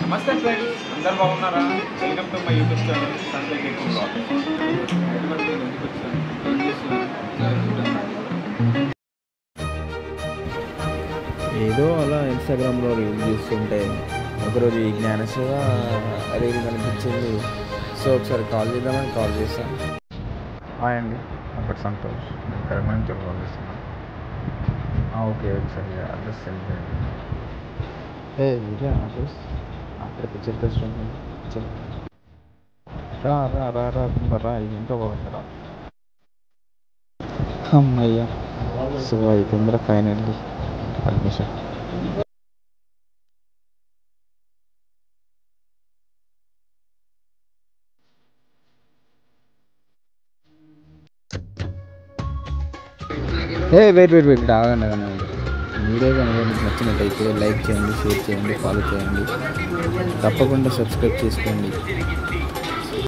నమస్తే ఫ్రెండ్స్, అందరు బాగున్నారా? Welcome to my YouTube channel Sanjay tech blog. ఏదో అలా ఇన్స్టాగ్రామ్లో రీల్ చూస్తుంటే ఒకరోజు ఈ జ్ఞానసేవ రీల్ కనిపించింది. సో ఒకసారి కాల్ చేద్దామని కాల్ చేశాను. హాయ్ అండి, ఒకటి సంతోష్. నేను కరెక్ట్ నుంచి కాల్ చేస్తున్నాను. ఓకే, ఒకసారి అడ్రస్ సెండ్ చేయండి. ఇదే అడ్రస్ అక్కడికి చెప్పేస్తుంది. రా రా రా రా రా ఇంట్లో పోతారా? అమ్మయ్యా, సో అయిపోయిందిరా ఫైనల్లీ అడ్మిషన్. వెయిట్ ఆగండి. వీడియో కానీ మీకు నచ్చినట్టయితే లైక్ చేయండి, షేర్ చేయండి, ఫాలో చేయండి, తప్పకుండా సబ్స్క్రైబ్ చేసుకోండి.